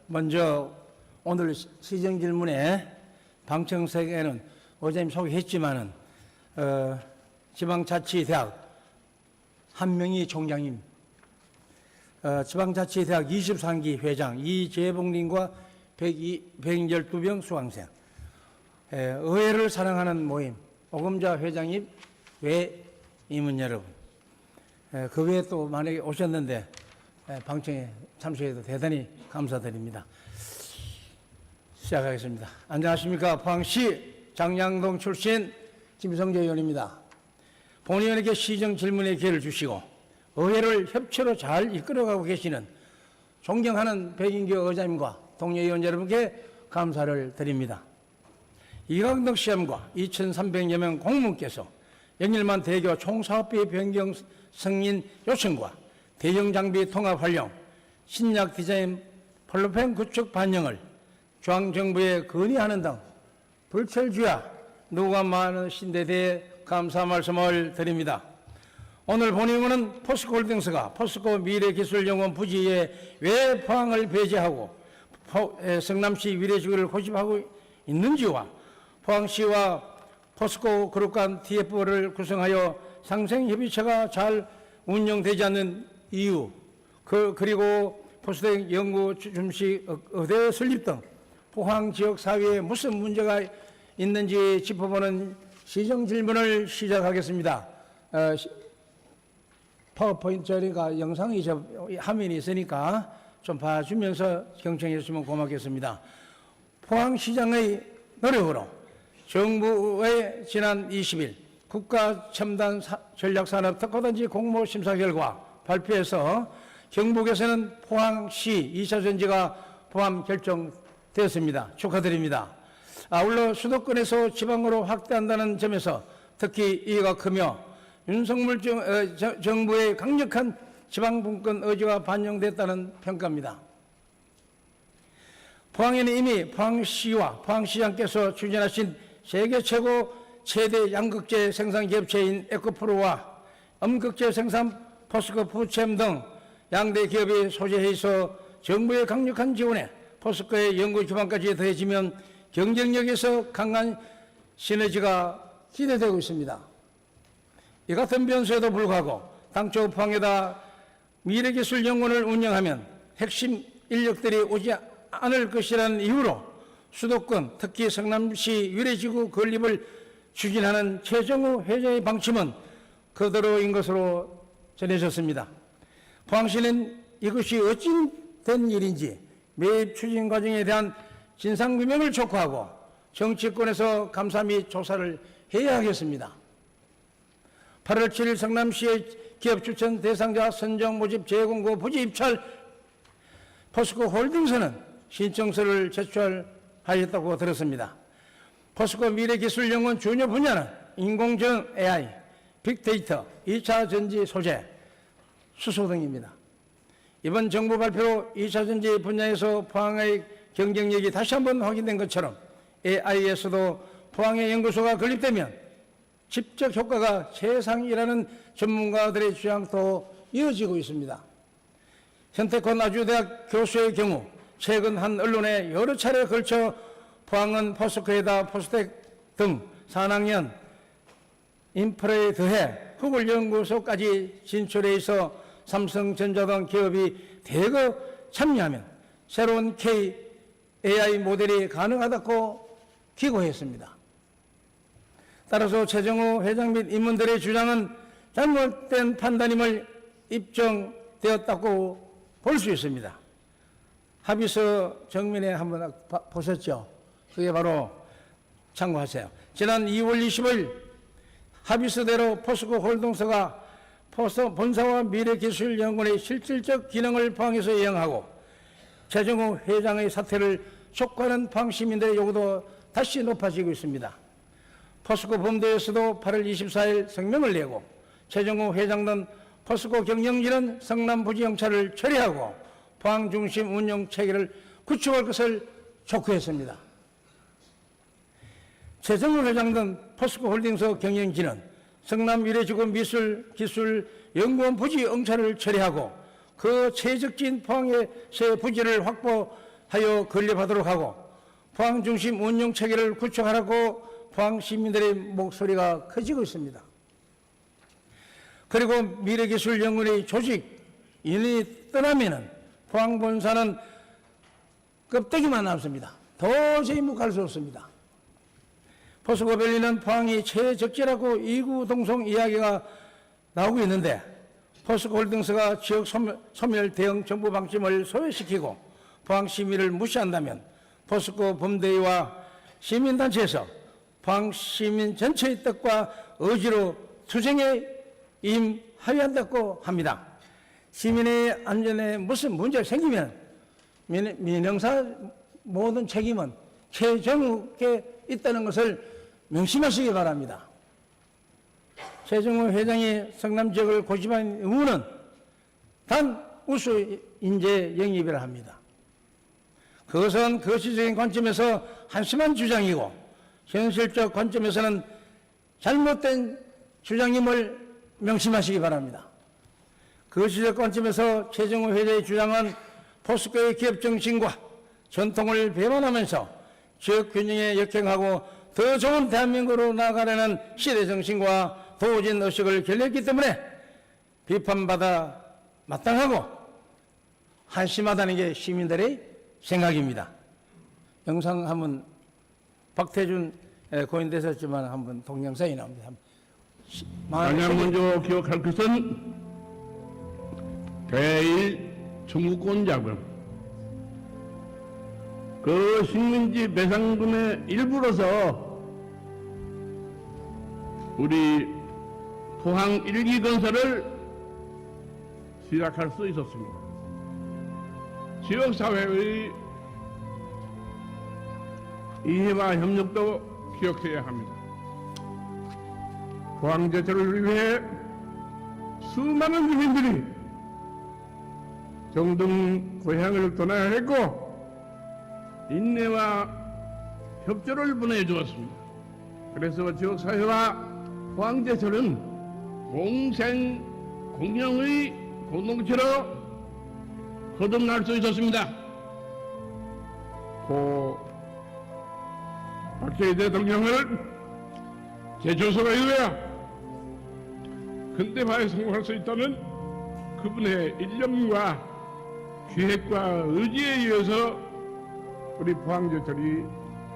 먼저 오늘 시정 질문에 방청석에는 어제님 소개했지만은 지방자치대학 한 명이 총장님, 지방자치대학 23기 회장 이재봉님과 112명 수강생, 의회를 사랑하는 모임 오금자 회장님 외 임원 여러분, 그 외에 또 만약에 오셨는데 방청에 참석해서 대단히 감사드립니다. 시작하겠습니다. 안녕하십니까. 포항시 장량동 출신 김성재 의원입니다. 본의원에게 시정 질문의 기회를 주시고 의회를 협치로 잘 이끌어가고 계시는 존경하는 백인규 의장님과 동료 의원 여러분께 감사를 드립니다. 이강덕 시험과 2,300여 명 공무원께서 영일만 대교 총사업비 변경 승인 요청과 대형 장비 통합 활용, 신약 디자인 폴로펜 구축 반영을 중앙정부에 건의하는 등 불철주야 누가 많으신데 대해 감사 말씀을 드립니다. 오늘 본의원은 포스코홀딩스가 포스코 미래기술연구원 부지에 왜 포항을 배제하고 성남시 위례지구를 고집하고 있는지와 포항시와 포스코 그룹 간 TF를 구성하여 상생협의체가 잘 운영되지 않는 이유, 그리고 포스텍 연구 중심 의대 설립 등 포항 지역 사회에 무슨 문제가 있는지 짚어보는 시정 질문을 시작하겠습니다. 파워포인트가 영상이 화면이 있으니까 좀 봐주면서 경청해 주시면 고맙겠습니다. 포항시장의 노력으로 정부의 지난 20일 국가첨단 전략산업 특화단지 공모 심사 결과 발표해서 경북에서는 포항시 2차 전지가 포함 결정되었습니다. 축하드립니다. 아울러 수도권에서 지방으로 확대한다는 점에서 특히 이해가 크며 윤석열 정부의 강력한 지방분권 의지가 반영됐다는 평가입니다. 포항에는 이미 포항시와 포항시장께서 추진하신 세계 최고 최대 양극재 생산기업체인 에코프로와 음극재 생산 포스코 푸챔 등 양대 기업이 소재해 있어 정부의 강력한 지원에 포스코의 연구 기반까지 더해지면 경쟁력에서 강한 시너지가 기대되고 있습니다. 이 같은 변수에도 불구하고 당초 포항에다 미래기술연구원을 운영하면 핵심 인력들이 오지 않을 것이라는 이유로 수도권 특히 성남시 위례지구 건립을 추진하는 최정우 회장의 방침은 그대로인 것으로 전해졌습니다. 포항시는 이것이 어찌된 일인지 매입 추진 과정에 대한 진상규명을 촉구하고 정치권에서 감사 및 조사를 해야 하겠습니다. 8월 7일 성남시의 기업 추천 대상자 선정 모집 재공고 부지 입찰 포스코 홀딩스는 신청서를 제출하였다고 들었습니다. 포스코 미래기술연구원 주요 분야는 인공지능 AI, 빅데이터, 2차 전지 소재, 수소 등입니다. 이번 정부 발표로 2차 전지 분야에서 포항의 경쟁력이 다시 한번 확인된 것처럼 AI에서도 포항의 연구소가 건립되면 직접 효과가 최상이라는 전문가들의 주장도 이어지고 있습니다. 현택권 아주대학 교수의 경우 최근 한 언론에 여러 차례 걸쳐 포항은 포스코에다 포스텍 등 산학연 인프라에 더해 허블 연구소까지 진출해 있어 삼성전자 등 기업이 대거 참여하면 새로운 AI 모델이 가능하다고 기고했습니다. 따라서 최정우 회장 및 임원들의 주장은 잘못된 판단임을 입증되었다고 볼 수 있습니다. 합의서 정면에 한번 보셨죠? 그게 바로 참고하세요. 지난 2월 20일 합의서대로 포스코 홀딩스가 본사와 미래기술연구원의 실질적 기능을 포항에서 이행하고 최정우 회장의 사퇴를 촉구하는 포항 시민들의 요구도 다시 높아지고 있습니다. 포스코 본부에서도 8월 24일 성명을 내고 최정우 회장 등 포스코 경영진은 성남 부지 영찰을 처리하고 포항 중심 운영 체계를 구축할 것을 촉구했습니다. 최정우 회장 등 포스코 홀딩스 경영진은 성남 미래지구 미술기술연구원 부지 응찰을 처리하고 그 최적진 포항의 부지를 확보하여 건립하도록 하고 포항 중심 운영 체계를 구축하라고 포항 시민들의 목소리가 커지고 있습니다. 그리고 미래기술연구원의 조직 인원이 떠나면은 포항 본사는 껍데기만 남습니다. 도저히 묵할 수 없습니다. 포스코밸리는 포항이 최적지라고 이구동성 이야기가 나오고 있는데 포스코홀딩스가 지역 소멸 대응 정부 방침을 소외시키고 포항 시민을 무시한다면 포스코 범대위와 시민단체에서 포항 시민 전체의 뜻과 의지로 투쟁에 임하여한다고 합니다. 시민의 안전에 무슨 문제가 생기면 민영사 모든 책임은 최정욱에 있다는 것을 명심하시기 바랍니다. 최정욱 회장이 성남 지역을 고집한 의무는 단 우수 인재 영입이라 합니다. 그것은 거시적인 관점에서 한심한 주장이고 현실적 관점에서는 잘못된 주장임을 명심하시기 바랍니다. 거시적 관점에서 최정욱 회장의 주장은 포스코의 기업 정신과 전통을 배반하면서 지역 균형에 역행하고 더 좋은 대한민국으로 나아가려는 시대 정신과 도진 의식을 결례했기 때문에 비판받아 마땅하고 한심하다는 게 시민들의 생각입니다. 영상 한번 박태준 고인되셨지만 한번 동영상이 나옵니다. 가장 먼저 기억할 것은 대일 청구권 자금, 그 식민지 배상금의 일부로서 우리 포항 1기 건설을 시작할 수 있었습니다. 지역사회의 이해와 협력도 기억해야 합니다. 포항 제철을 위해 수많은 주민들이 정등 고향을 떠나야 했고 인내와 협조를 보내주었습니다. 그래서 지역사회와 포항제철은 공생 공영의 공동체로 거듭날 수 있었습니다. 고 박정희 대통령을 제철소가 이루어야 근대화에 성공할 수 있다는 그분의 일념과 기획과 의지에 의해서 우리 포항제철이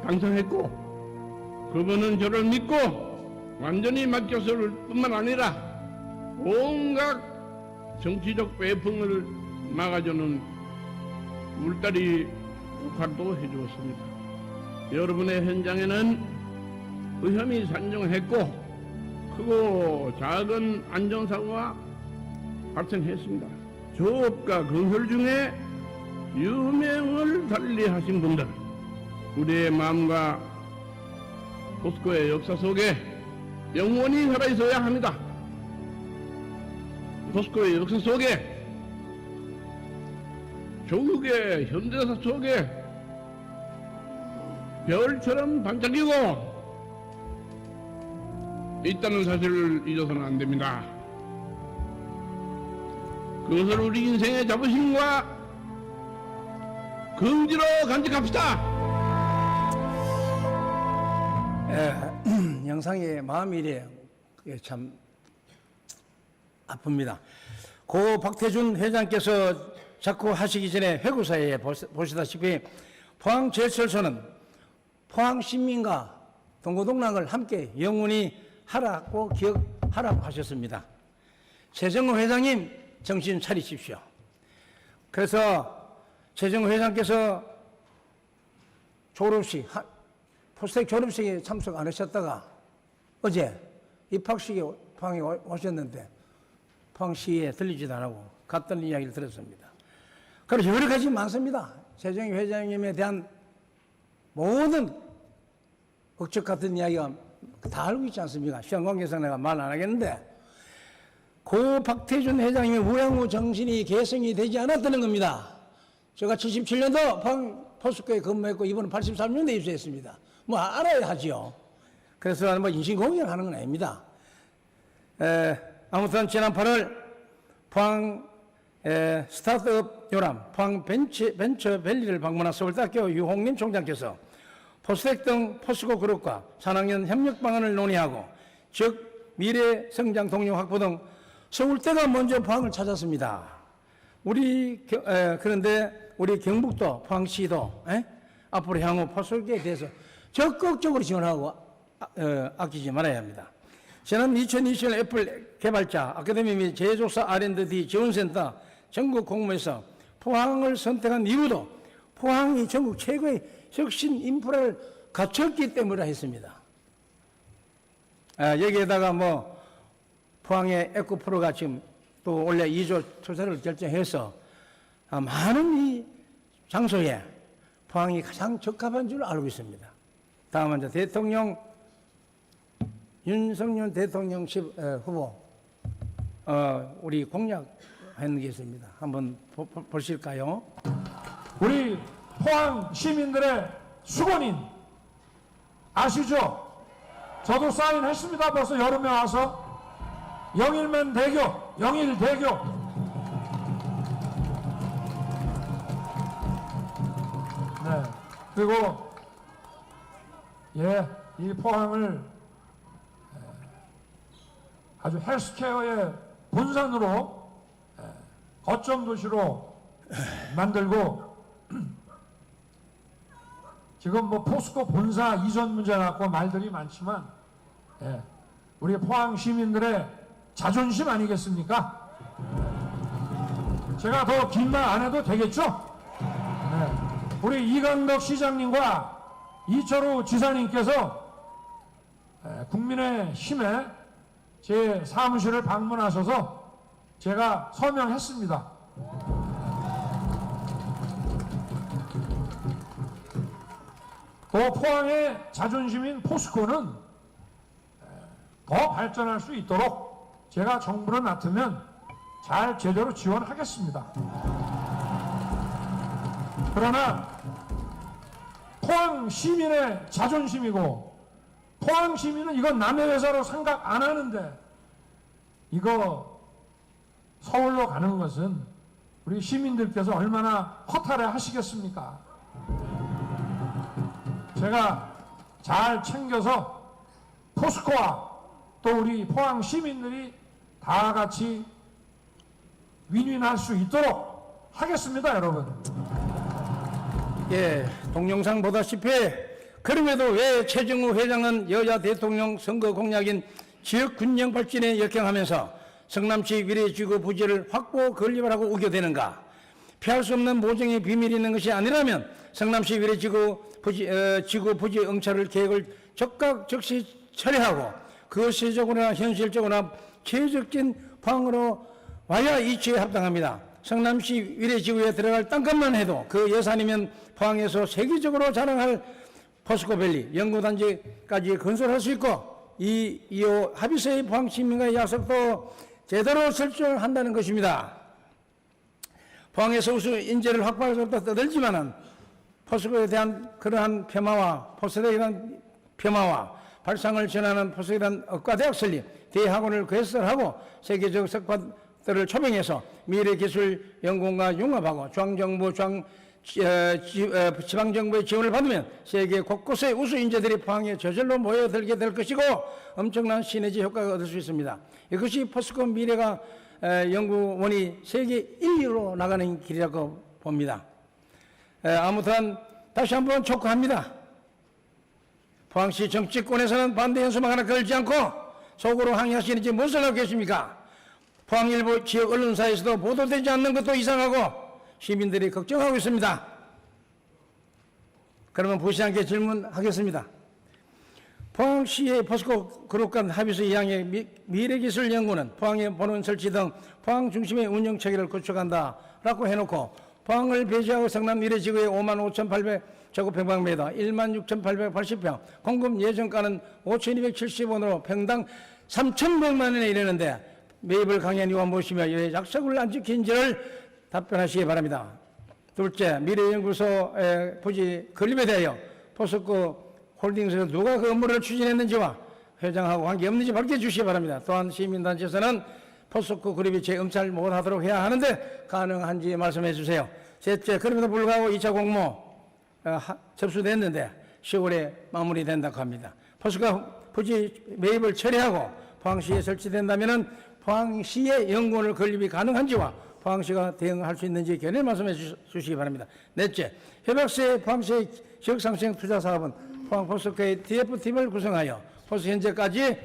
당선했고 그분은 저를 믿고 완전히 맡겼을 뿐만 아니라 온갖 정치적 외풍을 막아주는 울다리 역할도 해주었습니다. 여러분의 현장에는 위험이 산정했고 크고 작은 안전사고가 발생했습니다. 조업과 건설 중에 유명을 달리하신 분들, 우리의 마음과 포스코의 역사 속에 영원히 살아있어야 합니다. 포스코의 역사 속에 조국의 현대사 속에 별처럼 반짝이고 있다는 사실을 잊어서는 안 됩니다. 그것을 우리 인생의 자부심과 긍지로 간직합시다. 영상에 마음이 이래 참 아픕니다. 고 박태준 회장께서 자꾸 하시기 전에 회고사에 보시다시피 포항제철소는 포항 시민과 동고동락을 함께 영원히 하라고 기억하라고 하셨습니다. 최정우 회장님 정신 차리십시오. 그래서 최정우 회장께서 포스텍 졸업식에 참석 안 하셨다가 어제 입학식에 포항에 오셨는데 포항시에 들리지도 않고 갔던 이야기를 들었습니다. 그래서 여러 가지 많습니다. 최정희 회장님에 대한 모든 억측 같은 이야기가 다 알고 있지 않습니까? 시간 관계상 내가 말 안 하겠는데 고 박태준 회장님의 우양우 정신이 개성이 되지 않았다는 겁니다. 제가 77년도 포스코에 근무했고 이번은 83년도에 입사했습니다. 뭐 알아야 하지요. 그래서 뭐 인신공격하는 건 아닙니다. 아무튼 지난 8월 포항 스타트업 요람 포항 벤처밸리를 방문한 서울대학교 유홍림 총장께서 포스텍 등 포스코 그룹과 산학연 협력 방안을 논의하고 즉 미래 성장 동력 확보 등 서울대가 먼저 포항을 찾았습니다. 그런데 우리 경북도 포항시도 앞으로 향후 포스코에 대해서 적극적으로 지원하고 아끼지 말아야 합니다. 지난 2020년 애플 개발자 아카데미 및 제조사 R&D 지원센터 전국 공모에서 포항을 선택한 이유도 포항이 전국 최고의 혁신 인프라를 갖췄기 때문이라 했습니다. 여기에다가 포항의 에코프로가 지금 또 원래 2조 투자를 결정해서 많은 이 장소에 포항이 가장 적합한 줄 알고 있습니다. 다음은 이제 윤석열 대통령 후보 우리 공약하는 게 있습니다. 한번 보실까요? 우리 포항 시민들의 수건인 아시죠? 저도 사인했습니다. 벌써 여러 명 와서 영일면 대교, 영일대교. 네. 그리고 이 포항을 아주 헬스케어의 본산으로 거점 도시로 만들고 지금 포스코 본사 이전 문제 갖고 말들이 많지만 우리 포항 시민들의 자존심 아니겠습니까? 제가 더 긴 말 안 해도 되겠죠? 우리 이강덕 시장님과 이철우 지사님께서 국민의힘에 제 사무실을 방문하셔서 제가 서명했습니다. 또 포항의 자존심인 포스코는 더 발전할 수 있도록 제가 정부를 맡으면 잘 제대로 지원하겠습니다. 그러나 포항 시민의 자존심이고 포항 시민은 이건 남의 회사로 생각 안 하는데 이거 서울로 가는 것은 우리 시민들께서 얼마나 허탈해 하시겠습니까? 제가 잘 챙겨서 포스코와 또 우리 포항 시민들이 다 같이 윈윈할 수 있도록 하겠습니다, 여러분. 동영상 보다시피 그럼에도 왜 최정우 회장은 여야 대통령 선거 공약인 지역 균형 발전에 역행하면서 성남시 위례지구 부지를 확보 건립을 하고 우겨대는가? 피할 수 없는 모종의 비밀이 있는 것이 아니라면 성남시 위례지구 지구 부지 응찰을 계획을 적각 적시 처리하고 거시적으로나 현실적으로나 최적진 방으로 와야 이치에 합당합니다. 성남시 위례지구에 들어갈 땅값만 해도 그 예산이면 포항에서 세계적으로 자랑할 포스코밸리 연구단지까지 건설할 수 있고 이후 합의서의 포항 시민과의 약속도 제대로 설정한다는 것입니다. 포항에서 우수 인재를 확보할 수 없다 떠들지만은 포스코에 대한 그러한 폄하와 포스코에 대한 폄하와 발상을 전하는 포스코에 대한 의과대학 설립, 대학원을 개설하고 세계적 석관들을 초빙해서 미래기술연구원과 융합하고 중앙정부, 지방정부의 지원을 받으면 세계 곳곳의 우수 인재들이 포항에 저절로 모여들게 될 것이고 엄청난 시너지 효과가 얻을 수 있습니다. 이것이 포스코 미래가 연구원이 세계 1위로 나가는 길이라고 봅니다. 아무튼 다시 한번 촉구합니다. 포항시 정치권에서는 반대 현수막 하나 걸지 않고 속으로 항의하시는지 무엇을 하고 계십니까? 포항일보 지역 언론사에서도 보도되지 않는 것도 이상하고 시민들이 걱정하고 있습니다. 그러면 부시장께 질문하겠습니다. 포항시의 포스코 그룹 간 합의서 2항의 미래기술연구는 포항의 본원 설치 등 포항 중심의 운영 체계를 구축한다라고 해놓고 포항을 배제하고 성남 미래지구의 55,800제곱평방미터 16,880평 공급 예정가는 5,270원으로 평당 3,100만 원에 이르는데 매입을 강행 이유가 무엇이며 왜 약속을 안 지킨지를 답변하시기 바랍니다. 둘째, 미래연구소의 부지 건립에 대하여 포스코 홀딩스에서 누가 그 업무를 추진했는지와 회장하고 관계없는지 밝혀주시기 바랍니다. 또한 시민단체에서는 포스코 그룹이 재응찰 못하도록 해야 하는데 가능한지 말씀해 주세요. 셋째, 그럼에도 불구하고 2차 공모 접수됐는데 10월에 마무리된다고 합니다. 포스코가 부지 매입을 처리하고 포항시에 설치된다면 포항시의 연구원을 건립이 가능한지와 포항시가 대응할 수 있는지 견해 말씀해 주시기 바랍니다. 넷째, 협약서의 포항시의 지역상생 투자사업은 포항 포스코의 DF팀을 구성하여 포스 현재까지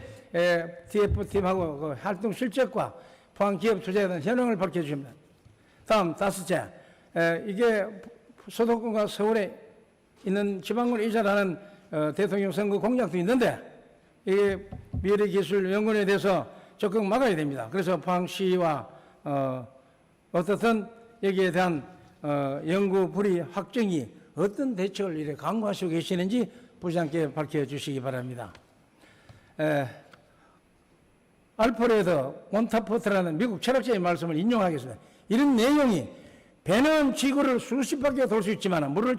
DF팀하고 그 활동 실적과 포항 기업 투자에 대한 현황을 밝혀주십니다. 다음 다섯째, 이게 수도권과 서울에 있는 지방을 이전하는 대통령 선거 공약도 있는데 이게 미래기술연구원에 대해서 적극 막아야 됩니다. 그래서 포항시와 어떻든 여기에 대한 연구 불의 확정이 어떤 대책을 이렇게 강구하시고 계시는지 부장께 밝혀주시기 바랍니다. 알프레드 몬타포트라는 미국 철학자의 말씀을 인용하겠습니다. 이런 내용이 배는 지구를 수십 바퀴 돌 수 있지만 물을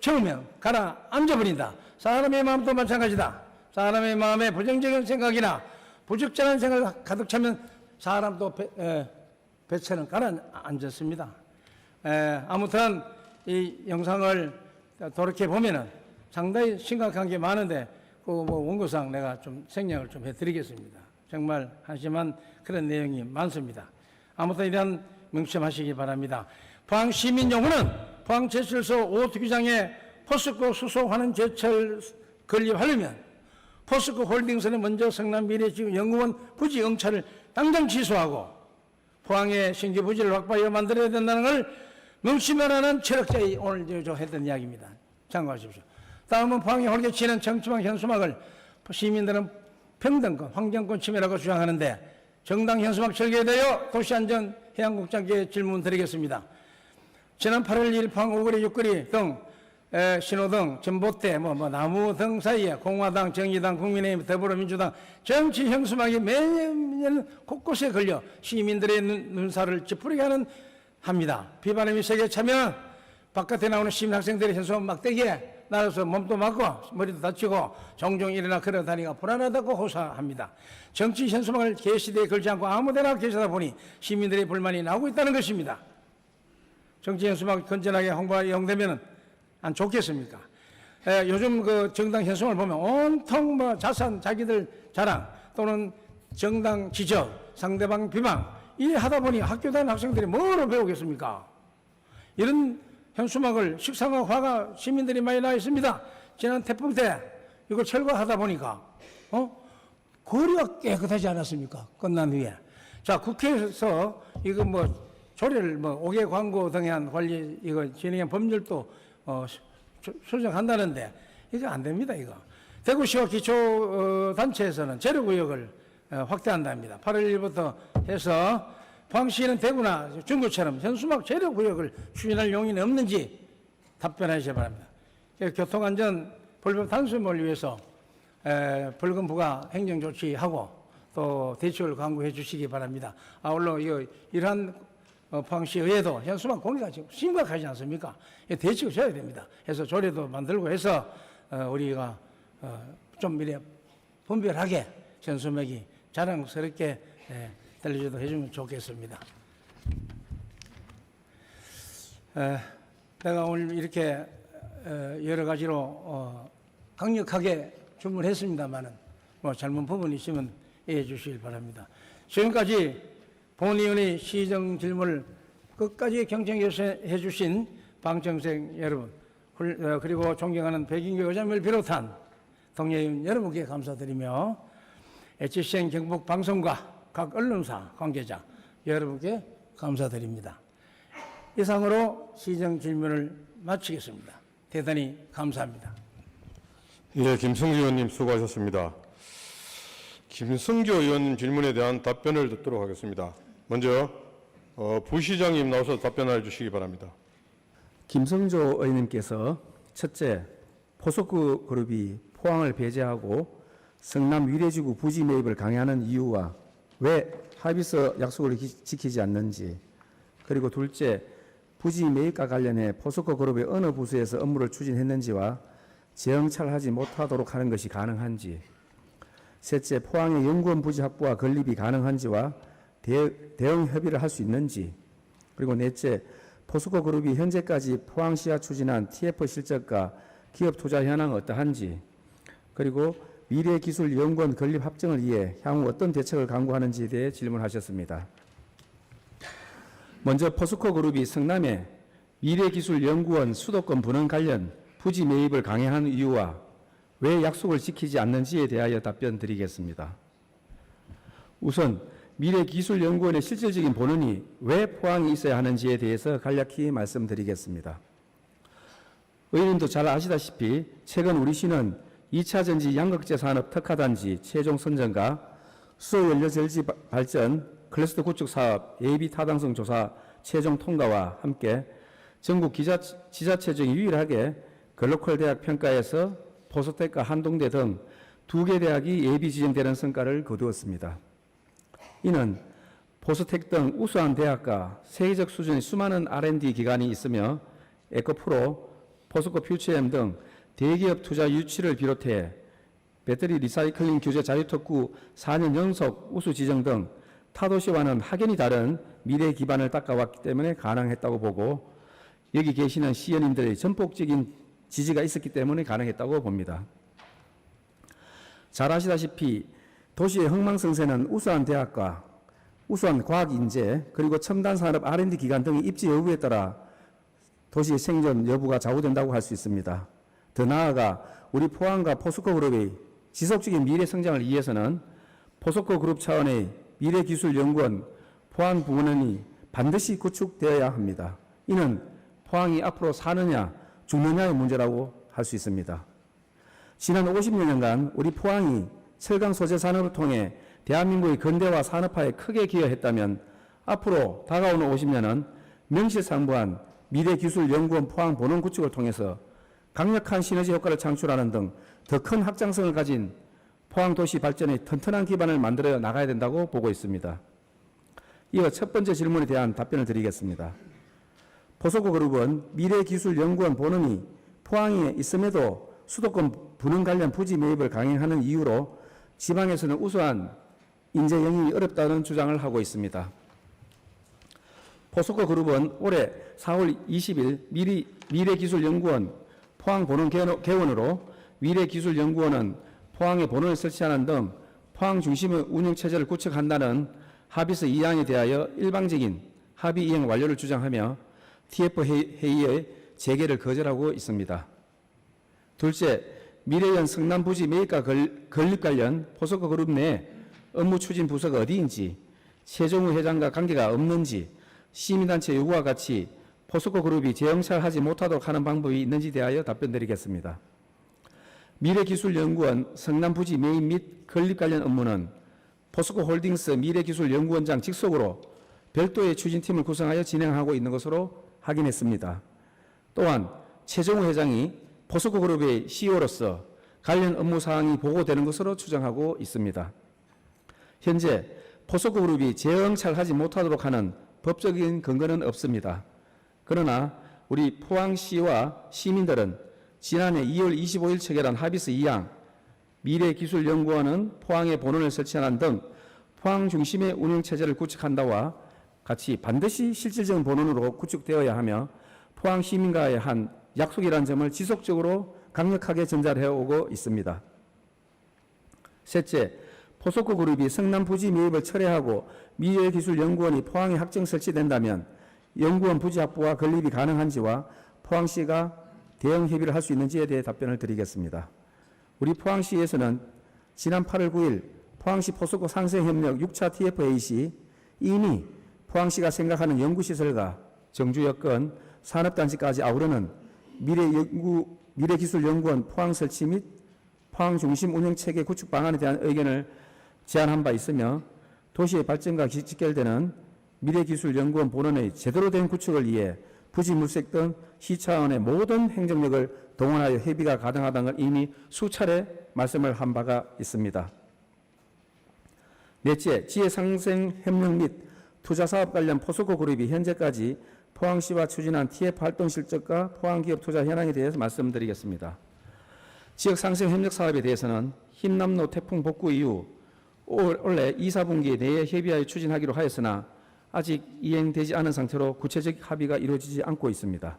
채우면 가라앉아버린다. 사람의 마음도 마찬가지다. 사람의 마음에 부정적인 생각이나 부적절한 생각을 가득 차면 사람도 배처럼 가라앉았습니다. 아무튼 이 영상을 돌이켜 보면은 상당히 심각한 게 많은데 그 원고상 내가 좀 생략을 좀 해드리겠습니다. 정말 한심한 그런 내용이 많습니다. 아무튼 이런 명심하시기 바랍니다. 포항 시민연구는 포항 제철소 5투기장에 포스코 수소 환원 제철 건립하려면 포스코 홀딩스는 먼저 성남 미래지구 연구원 부지 응찰을 당장 취소하고 포항에 신규 부지를 확보하여 만들어야 된다는 걸 명심하라는 철학자의 오늘 했던 이야기입니다. 참고하십시오. 다음은 포항에 홀개치는 정치망 현수막을 시민들은 평등권, 환경권 침해라고 주장하는데 정당 현수막 철거에 대하여 도시안전 해양국장께 질문 드리겠습니다. 지난 8월 2일 포항 5거리, 6거리 등 신호등, 전봇대, 나무 등 사이에 공화당, 정의당, 국민의힘, 더불어민주당 정치 현수막이 매년 곳곳에 걸려 시민들의 눈살을 찌푸리게 합니다. 비바람이 세게 차면 바깥에 나오는 시민 학생들의 현수막 막대기에 날아서 몸도 맞고 머리도 다치고 종종 일어나 걸어다니가 불안하다고 호소합니다. 정치 현수막을 계시대에 걸지 않고 아무데나 계시다 보니 시민들의 불만이 나오고 있다는 것입니다. 정치 현수막 건전하게 홍보가 이용되면 안 좋겠습니까? 요즘 그 정당 현수막을 보면 온통 자산 자기들 자랑 또는 정당 지적, 상대방 비방 이래 하다 보니 학교 다니는 학생들이 뭐로 배우겠습니까? 이런 현수막을 식상과 화가 시민들이 많이 나 있습니다. 지난 태풍 때 이걸 철거하다 보니까 거리가 깨끗하지 않았습니까? 끝난 후에. 자, 국회에서 이거 조례를 5개 광고 등에 한 관리 이거 진행한 법률도 수정한다는데 이거 안 됩니다. 이거 대구시와 기초단체에서는 재료구역을 확대한답니다. 8월 1일부터 해서 포항시는 대구나 중구처럼 현수막 재료구역을 추진할 용의는 없는지 답변하시기 바랍니다. 교통안전 불법 단속을 위해서 벌금 부과 행정조치하고 또 대책을 강구해 주시기 바랍니다. 아울러 이러한 포항시 의회도 현수막 공개가 지금 심각하지 않습니까? 대책을 줘야 됩니다. 그래서 조례도 만들고 해서 우리가 좀 이래 분별하게 현수막이 자랑스럽게 들려줘도 해주면 좋겠습니다. 내가 오늘 이렇게 여러 가지로 강력하게 주문했습니다만은 잘못 부분이 있으면 이해해 주시길 바랍니다. 지금까지 본 의원의 시정 질문을 끝까지 경청해 주신 방청생 여러분 그리고 존경하는 백인교 의장님을 비롯한 동료의원 여러분께 감사드리며 HCN 경북 방송과 각 언론사 관계자 여러분께 감사드립니다. 이상으로 시정 질문을 마치겠습니다. 대단히 감사합니다. 예, 김승규 의원님 수고하셨습니다. 김승규 의원님 질문에 대한 답변을 듣도록 하겠습니다. 먼저 부시장님 나와서 답변해 주시기 바랍니다. 김성조 의원님께서 첫째, 포스코 그룹이 포항을 배제하고 성남 위례지구 부지 매입을 강행하는 이유와 왜 합의서 약속을 지키지 않는지, 그리고 둘째, 부지 매입과 관련해 포스코 그룹의 어느 부서에서 업무를 추진했는지와 재응찰하지 못하도록 하는 것이 가능한지, 셋째, 포항의 연구원 부지 확보와 건립이 가능한지와 대응 협의를 할 수 있는지, 그리고 넷째, 포스코 그룹이 현재까지 포항시가 추진한 TF 실적과 기업 투자 현황은 어떠한지, 그리고 미래기술연구원 건립 확정을 위해 향후 어떤 대책을 강구하는지에 대해 질문하셨습니다. 먼저 포스코 그룹이 성남에 미래기술연구원 수도권 분원 관련 부지 매입을 강행한 이유와 왜 약속을 지키지 않는지에 대하여 답변 드리겠습니다. 우선 미래기술연구원의 실질적인 본원이 왜 포항에 있어야 하는지에 대해서 간략히 말씀드리겠습니다. 의원님도 잘 아시다시피 최근 우리 시는 2차 전지 양극재 산업 특화단지 최종 선정과 수소연료 젤지 발전 클러스터 구축 사업 예비 타당성 조사 최종 통과와 함께 전국 지자체 중 유일하게 글로컬 대학 평가에서 포스텍과 한동대 등 2개 대학이 예비 지정되는 성과를 거두었습니다. 이는 포스텍 등 우수한 대학과 세계적 수준의 수많은 R&D 기관이 있으며 에코프로, 포스코 퓨처엠 등 대기업 투자 유치를 비롯해 배터리 리사이클링 규제 자유특구 4년 연속 우수 지정 등 타도시와는 확연히 다른 미래 기반을 닦아왔기 때문에 가능했다고 보고, 여기 계시는 시의원님들의 전폭적인 지지가 있었기 때문에 가능했다고 봅니다. 잘 아시다시피 도시의 흥망성쇠는 우수한 대학과 우수한 과학 인재 그리고 첨단 산업 R&D 기관 등의 입지 여부에 따라 도시의 생존 여부가 좌우된다고 할 수 있습니다. 더 나아가 우리 포항과 포스코 그룹의 지속적인 미래 성장을 위해서는 포스코 그룹 차원의 미래기술연구원 포항 부문원이 반드시 구축되어야 합니다. 이는 포항이 앞으로 사느냐 죽느냐의 문제라고 할 수 있습니다. 지난 50여년간 우리 포항이 철강 소재 산업을 통해 대한민국의 근대화 산업화에 크게 기여했다면 앞으로 다가오는 50년은 명실상부한 미래기술연구원 포항 본원 구축을 통해서 강력한 시너지 효과를 창출하는 등 더 큰 확장성을 가진 포항 도시 발전의 튼튼한 기반을 만들어 나가야 된다고 보고 있습니다. 이어 첫 번째 질문에 대한 답변을 드리겠습니다. 포스코 그룹은 미래기술연구원 본원이 포항에 있음에도 수도권 분원 관련 부지 매입을 강행하는 이유로 지방에서는 우수한 인재 영입이 어렵다는 주장을 하고 있습니다. 포스코 그룹은 올해 4월 20일 미래기술연구원 포항 본원 개원으로 미래기술연구원은 포항에 본원을 설치하는 등 포항 중심의 운영체제를 구축한다는 합의서 2항에 대하여 일방적인 합의 이행 완료를 주장하며 TF 회의의 재개를 거절하고 있습니다. 둘째, 미래연 성남 부지 매입과 건립 관련 포스코 그룹 내 업무 추진 부서가 어디인지, 최종우 회장과 관계가 없는지, 시민단체 요구와 같이 포스코 그룹이 재영찰하지 못하도록 하는 방법이 있는지에 대하여 답변드리겠습니다. 미래기술연구원 성남 부지 매입 및 건립 관련 업무는 포스코 홀딩스 미래기술연구원장 직속으로 별도의 추진팀을 구성하여 진행하고 있는 것으로 확인했습니다. 또한 최종우 회장이 포스코 그룹의 CEO로서 관련 업무 사항이 보고되는 것으로 추정하고 있습니다. 현재 포스코 그룹이 재영찰하지 못하도록 하는 법적인 근거는 없습니다. 그러나 우리 포항시와 시민들은 지난해 2월 25일 체결한 합의서 2항 미래기술연구원은 포항에 본원을 설치하는 등 포항 중심의 운영체제를 구축한다와 같이 반드시 실질적인 본원으로 구축되어야 하며 포항 시민과의 한 약속이라는 점을 지속적으로 강력하게 전달해 오고 있습니다. 셋째, 포스코 그룹이 성남 부지 매입을 철회하고 미래기술연구원이 포항에 확정 설치된다면 연구원 부지 확보와 건립이 가능한지와 포항시가 대응 협의를 할 수 있는지에 대해 답변을 드리겠습니다. 우리 포항시에서는 지난 8월 9일 포항시 포스코 상생협력 6차 TFA 시 이미 포항시가 생각하는 연구시설과 정주 여건, 산업단지까지 아우르는 미래기술연구원 포항 설치 및 포항 중심 운영체계 구축 방안에 대한 의견을 제안한 바 있으며 도시의 발전과 직결되는 미래기술연구원 본원의 제대로 된 구축을 위해 부지 물색 등 시 차원의 모든 행정력을 동원하여 협의가 가능하다는 걸 이미 수차례 말씀을 한 바가 있습니다. 넷째, 지혜상생협력 및 투자사업 관련 포스코 그룹이 현재까지 포항시와 추진한 TF 활동 실적과 포항기업 투자 현황에 대해서 말씀드리겠습니다. 지역상생협력 사업에 대해서는 흰남노 태풍 복구 이후 올해 2, 4분기 내에 협의하여 추진하기로 하였으나 아직 이행되지 않은 상태로 구체적 합의가 이루어지지 않고 있습니다.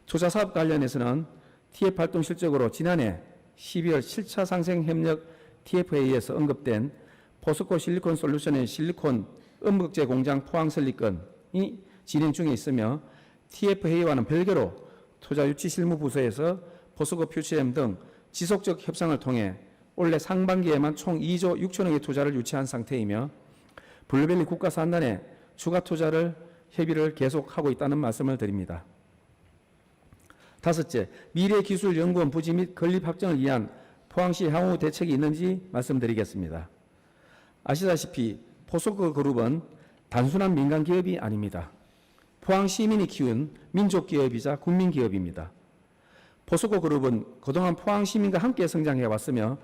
투자 사업 관련해서는 TF 활동 실적으로 지난해 12월 7차 상생협력 TF회의에서 언급된 포스코 실리콘 솔루션의 실리콘 음극재 공장 포항 설립건이 진행 중에 있으며 TF회의와는 별개로 투자유치실무부서에서 포스코 퓨처엠 등 지속적 협상을 통해 올해 상반기에만 총 2조 6천억의 투자를 유치한 상태이며 블루밸리 국가산단에 추가 투자를 협의를 계속하고 있다는 말씀을 드립니다. 다섯째, 미래기술연구원 부지 및 건립 확정을 위한 포항시 향후 대책이 있는지 말씀드리겠습니다. 아시다시피 포스코 그룹은 단순한 민간 기업이 아닙니다. 포항 시민이 키운 민족 기업이자 국민 기업입니다. 포스코 그룹은 그동안 포항 시민과 함께 성장해 왔으며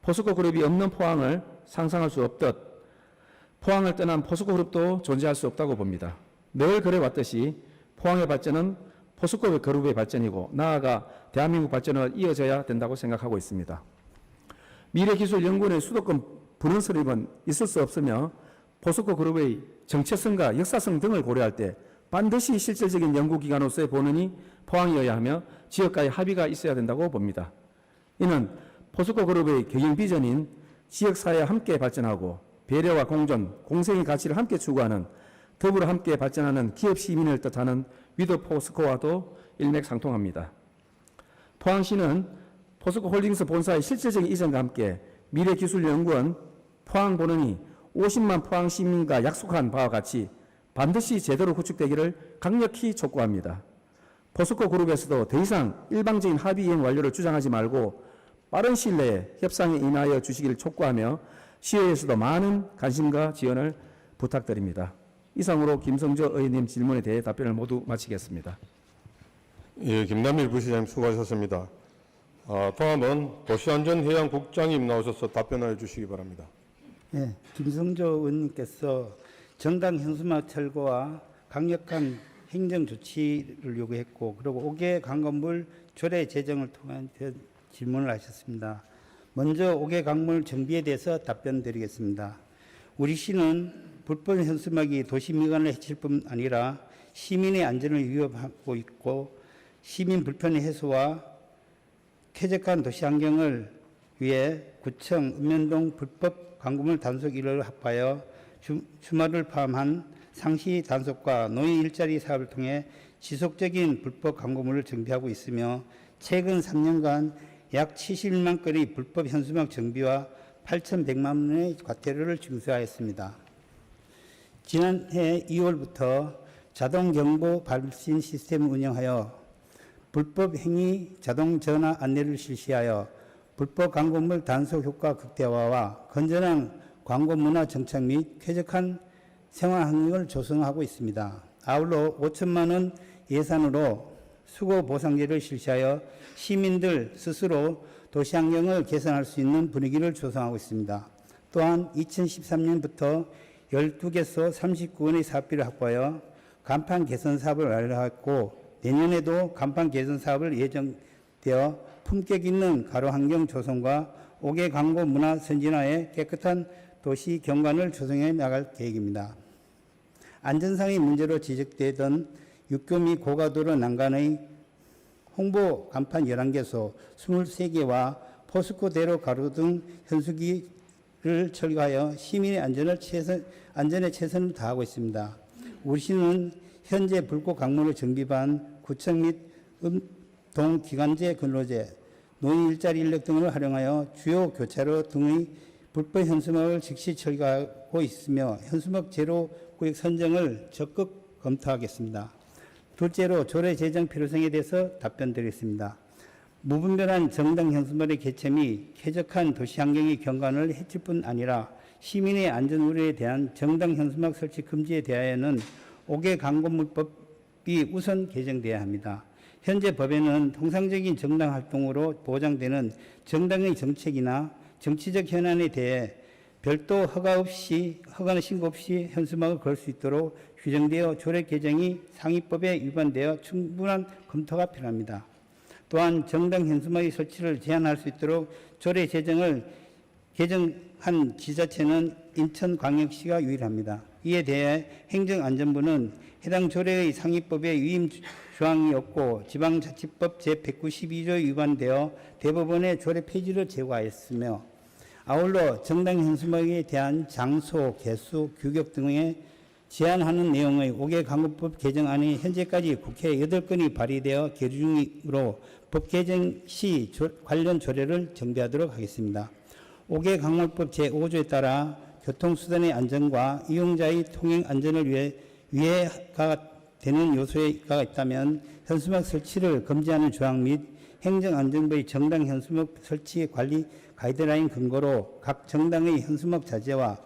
포스코 그룹이 없는 포항을 상상할 수 없듯 포항을 떠난 포스코 그룹도 존재할 수 없다고 봅니다. 늘 그래왔듯이 포항의 발전은 포스코 그룹의 발전이고 나아가 대한민국 발전을 이어져야 된다고 생각하고 있습니다. 미래기술연구원의 수도권 분원 설립은 있을 수 없으며 포스코 그룹의 정체성과 역사성 등을 고려할 때 반드시 실질적인 연구기관으로서의 본원이 포항이어야 하며 지역과의 합의가 있어야 된다고 봅니다. 이는 포스코 그룹의 경영 비전인 지역사회와 함께 발전하고 배려와 공존, 공생의 가치를 함께 추구하는 더불어 함께 발전하는 기업 시민을 뜻하는 위드 포스코와도 일맥상통합니다. 포항시는 포스코 홀딩스 본사의 실질적인 이전과 함께 미래기술연구원 포항 본원이 50만 포항 시민과 약속한 바와 같이 반드시 제대로 구축되기를 강력히 촉구합니다. 포스코 그룹에서도 더 이상 일방적인 합의 이행 완료를 주장하지 말고 빠른 시일 내에 협상에 임하여 주시기를 촉구하며 시의회에서도 많은 관심과 지원을 부탁드립니다. 이상으로 김성조 의원님 질문에 대해 답변을 모두 마치겠습니다. 예, 김남일 부시장님 수고하셨습니다. 다음은 도시안전해양국장님 나오셔서 답변해 주시기 바랍니다. 네, 김성조 의원님께서 정당 현수막 철거와 강력한 행정 조치를 요구했고 그리고 5개 강건물 조례 제정을 통한 질문을 하셨습니다. 먼저 5개 강물 정비에 대해서 답변드리겠습니다. 우리 시는 불법 현수막이 도시 미관을 해칠 뿐 아니라 시민의 안전을 위협하고 있고 시민 불편 해소와 쾌적한 도시 환경을 위해 구청, 읍면동 불법 강구물 단속 일을 합하여 주말을 포함한 상시 단속과 노인 일자리 사업을 통해 지속적인 불법 강구물을 정비하고 있으며 최근 3년간 약 71만 건의 불법 현수막 정비와 8,100만 원의 과태료를 징수하였습니다. 지난해 2월부터 자동 경보 발신 시스템을 운영하여 불법 행위 자동 전화 안내를 실시하여 불법 광고물 단속 효과 극대화와 건전한 광고 문화 정착 및 쾌적한 생활 환경을 조성하고 있습니다. 아울러 5천만 원 예산으로 수고 보상제를 실시하여 시민들 스스로 도시 환경을 개선할 수 있는 분위기를 조성하고 있습니다. 또한 2013년부터 12개소 39건의 사업비를 확보하여 간판 개선 사업을 완료했고 내년에도 간판 개선 사업을 예정되어 품격 있는 가로 환경 조성과 5개 광고 문화 선진화에 깨끗한 도시 경관을 조성해 나갈 계획입니다. 안전상의 문제로 지적되던 육교 및 고가도로 난간의 홍보 간판 11개소 23개와 포스코 대로 가로 등 현수기를 철거하여 시민의 안전에 최선을 다하고 있습니다. 우리 시는 현재 불꽃 강물을 정비반 구청 및 동 기간제 근로제, 노인 일자리 인력 등을 활용하여 주요 교차로 등의 불법 현수막을 즉시 철거하고 있으며 현수막 제로 구역 선정을 적극 검토하겠습니다. 둘째로 조례 제정 필요성에 대해서 답변드리겠습니다. 무분별한 정당 현수막의 개념이 쾌적한 도시 환경의 경관을 해칠 뿐 아니라 시민의 안전 우려에 대한 정당 현수막 설치 금지에 대하여는 5개 광고물법이 우선 개정돼야 합니다. 현재 법에는 통상적인 정당 활동으로 보장되는 정당의 정책이나 정치적 현안에 대해 별도 허가나 신고 없이 현수막을 걸 수 있도록 규정되어 조례 개정이 상위법에 위반되어 충분한 검토가 필요합니다. 또한 정당 현수막의 설치를 제한할 수 있도록 조례 제정을 개정한 지자체는 인천광역시가 유일합니다. 이에 대해 행정안전부는 해당 조례의 상위법에 위임 조항이 없고 지방자치법 제192조에 위반되어 대법원에 조례 폐지를 제고하였으며 아울러 정당 현수막에 대한 장소, 개수, 규격 등에 제한하는 내용의 5개 강구법 개정안이 현재까지 국회에 8건이 발의되어 계류 중이므로 법 개정 시 관련 조례를 정비하도록 하겠습니다. 5개 강물법 제5조에 따라 교통수단의 안전과 이용자의 통행 안전을 위해 위해가 되는 요소가 있다면 현수막 설치를 금지하는 조항 및 행정안전부의 정당 현수막 설치 관리 가이드라인 근거로 각 정당의 현수막 자재와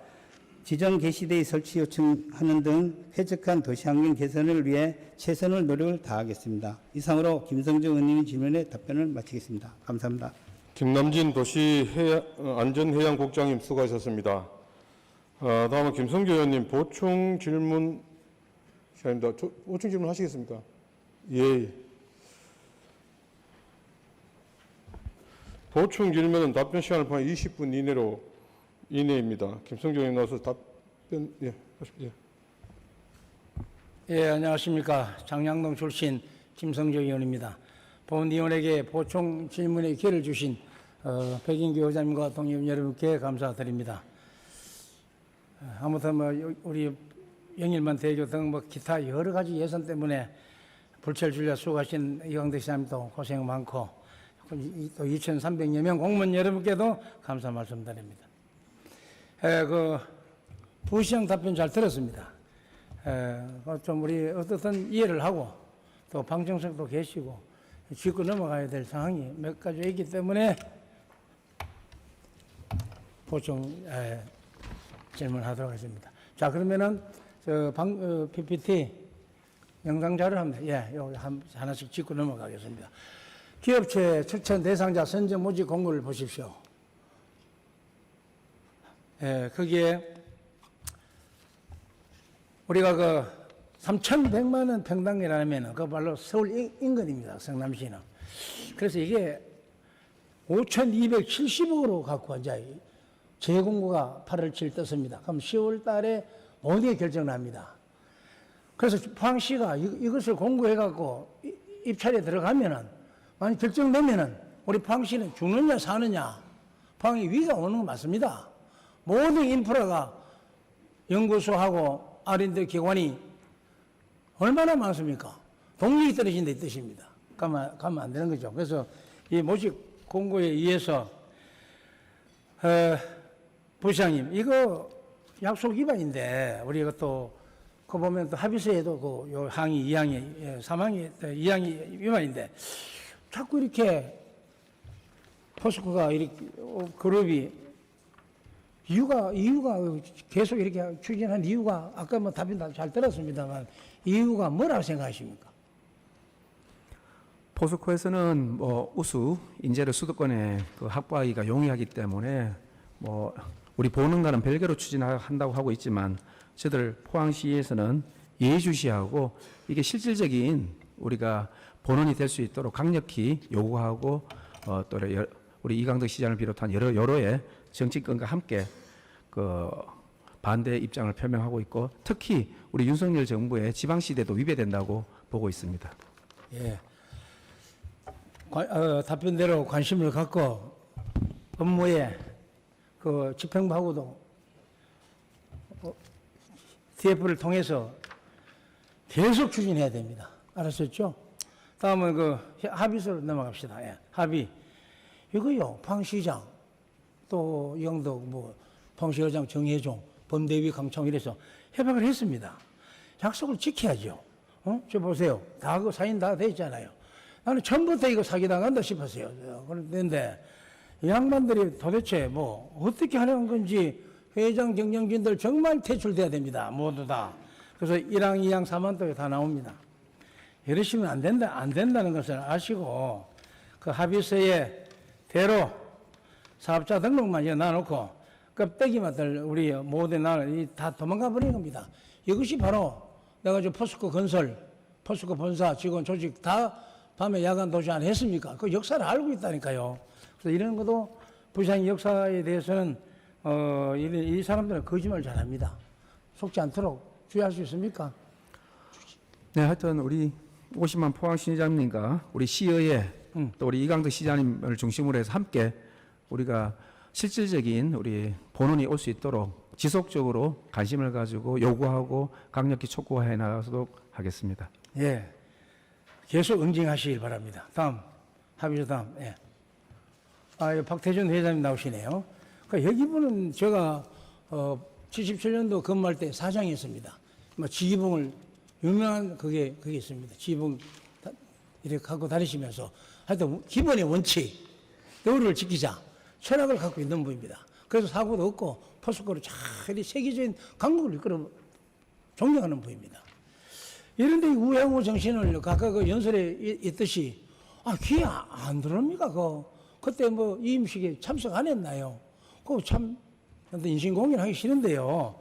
지정 게시대의 설치 요청하는 등 쾌적한 도시환경 개선을 위해 최선의 노력을 다하겠습니다. 이상으로 김성주 의원님의 질문에 답변을 마치겠습니다. 감사합니다. 김남진 도시안전해양국장님 수고하셨습니다. 다음은 김성규 의원님 보충 질문 시간입니다. 보충 질문 하시겠습니까? 예. 보충 질문은 답변 시간을 포함해 20분 이내입니다. 김성규 의원님 나와서 답변 하십시오. 예, 안녕하십니까. 장량동 출신 김성조 의원입니다. 본 의원에게 보충 질문의 기회를 주신 백인규 의장님과 동의원 여러분께 감사드립니다. 아무튼 우리 영일만 대교 등 기타 여러 가지 예산 때문에 불철 주야 수고하신 이광덕 시장님도 고생 많고 또 2,300여 명 공무원 여러분께도 감사 말씀드립니다. 부시장 답변 잘 들었습니다. 좀 우리 어떻든 이해를 하고 또 방정석도 계시고 짚고 넘어가야 될 상황이 몇 가지 있기 때문에 보충 질문하도록 하겠습니다. 자, 그러면은 PPT 영상 자료 합니다. 예, 여기 하나씩 짚고 넘어가겠습니다. 기업체 추천 대상자 선정 모집 공고를 보십시오. 예, 거기에 우리가 3,100만 원 평당이라면 그 말로 서울 인근입니다. 성남시는. 그래서 이게 5,270억으로 갖고 이제 재공고가 8월 7일 떴습니다. 그럼 10월 달에 모두에 결정납니다. 그래서 포항시가 이것을 공고해갖고 입찰에 들어가면은, 만약 결정되면은 우리 포항시는 죽느냐 사느냐, 포항에 위기가 오는 거 맞습니다. 모든 인프라가 연구소하고 R&D 기관이 얼마나 많습니까? 동력이 떨어진다 이 뜻입니다. 가면 안 되는 거죠. 그래서 이 모집 공고에 의해서 부시장님, 이거 약속 위반인데, 우리가 또, 그 보면 또 합의서에도 요 항의 2항이, 3항이, 2항이 위반인데, 자꾸 이렇게 포스코가 이렇게 그룹이 이유가 계속 이렇게 추진한 이유가 아까 답변 다 잘 들었습니다만 이유가 뭐라고 생각하십니까? 포스코에서는 우수 인재를 수도권에 확보하기가 용이하기 때문에 우리 보능과는 별개로 추진한다고 하고 있지만 저들 포항시에서는 예의주시하고 이게 실질적인 우리가 본원이 될 수 있도록 강력히 요구하고 또 우리 이광덕 시장을 비롯한 여러의 정치권과 함께 반대 입장을 표명하고 있고 특히 우리 윤석열 정부의 지방시대도 위배된다고 보고 있습니다. 예. 답변대로 관심을 갖고 업무에 집행부하고도 TF를 통해서 계속 추진해야 됩니다. 알았었죠? 다음은 합의서로 넘어갑시다. 예. 합의. 이거요, 포항시장, 또 이광덕, 포항시의장 정혜종, 범대위 강청 이래서 협약을 했습니다. 약속을 지켜야죠. 저 보세요. 다 사인 다 돼 있잖아요. 나는 처음부터 이거 사기당한다 싶었어요. 그런데 이 양반들이 도대체 어떻게 하려는 건지 회장, 경영진들 정말 퇴출돼야 됩니다. 모두 다. 그래서 1항, 2항, 3항 또 다 나옵니다. 이러시면 안 된다는 것을 아시고 그 합의서에 대로 사업자 등록만 놔놓고 껍데기만 우리 모든 나라를 다 도망가 버린 겁니다. 이것이 바로 내가 포스코 건설, 포스코 본사 직원 조직 다 밤에 야간 도시 안 했습니까? 그 역사를 알고 있다니까요. 그래서 이런 것도 부시장 역사에 대해서는 이 사람들은 거짓말 잘합니다. 속지 않도록 주의할 수 있습니까? 네, 하여튼 우리 50만 포항시장님과 우리 시의회 또 우리 이강덕 시장님을 중심으로 해서 함께 우리가 실질적인 우리 본원이 올 수 있도록 지속적으로 관심을 가지고 요구하고 강력히 촉구해 나가도록 하겠습니다. 예, 계속 응징하시길 바랍니다. 다음 합의서 다음. 예. 박태준 회장님 나오시네요. 그러니까 여기 분은 제가 77년도 근무할 때 사장이었습니다. 뭐 지휘봉을 유명한 그게 있습니다. 지휘봉 이렇게 갖고 다니시면서 하여튼 기본의 원칙, 의료를 지키자 철학을 갖고 있는 분입니다. 그래서 사고도 없고 포스코로 잘 세계적인 강국을 이끌어 존경하는 분입니다. 이런데 우양호 정신을 각각 그 연설에 있듯이 귀에 안 들어옵니까? 그때 뭐 이임식에 참석 안 했나요? 그거 참 인신공연하기 싫은데요.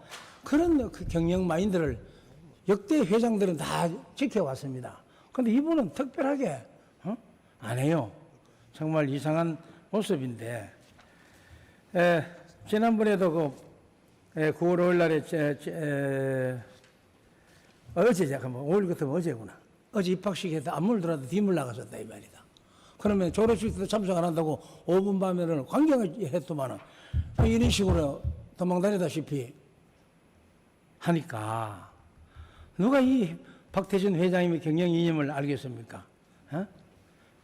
그런 그 경영 마인드를 역대 회장들은 다 지켜왔습니다. 그런데 이분은 특별하게 안 해요. 정말 이상한 모습인데 지난번에도 9월 5일 날에 어제 잠깐만 5일 같으면 어제구나. 어제 입학식에서 앞문 들어와도 뒷문 나가셨다 이 말이다. 그러면 졸업식도 참석 안 한다고 5분 밤에는 광경을 했더만은 이런 식으로 도망다니다시피 하니까 누가 이 박태준 회장님의 경영 이념을 알겠습니까?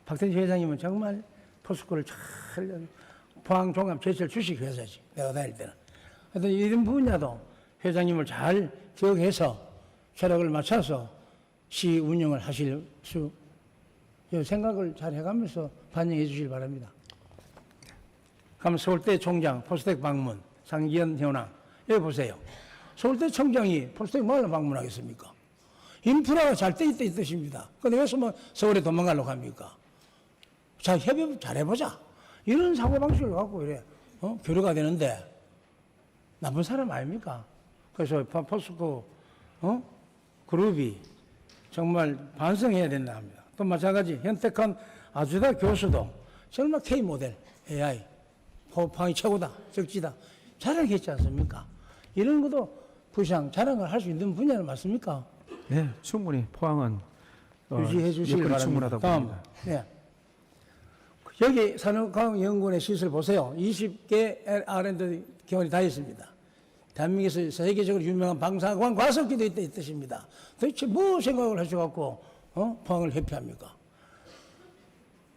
박태준 회장님은 정말 포스코를 잘 포항 종합 제철 주식 회사지 내가 다닐 때는. 하여튼 이런 분야도 회장님을 잘 기억해서 철학을 맞춰서 시 운영을 하실 수 생각을 잘 해가면서 반영해 주시기 바랍니다. 그럼 서울대 총장 포스텍 방문 상기현 현황 여기 보세요. 서울대 총장이 포스텍 뭐하러 방문하겠습니까? 인프라가 잘 돼 있다 이 뜻입니다. 근데 왜 서울에 도망가려고 합니까? 자, 협업 잘해보자. 이런 사고방식을 갖고 이래 교류가 되는데 나쁜 사람 아닙니까? 그래서 포스코 그룹이 정말 반성해야 된다 합니다. 또 마찬가지 현택한 아주다 교수도 정말 K모델 AI 포항이 최고다 적지다 자랑했지 않습니까? 이런 것도 부시장 자랑을 할 수 있는 분야는 맞습니까? 네, 충분히 포항은 유지해 주시기 여건이 바랍니다. 충분하다고 다음, 봅니다. 네. 여기 산업과학연구원의 시설 보세요. 20개 R&D 기관이 다 있습니다. 대한민국에서 세계적으로 유명한 방사관 과석기도 있다 이 뜻입니다. 도대체 뭐 생각을 하셔갖고 포항을 회피합니까?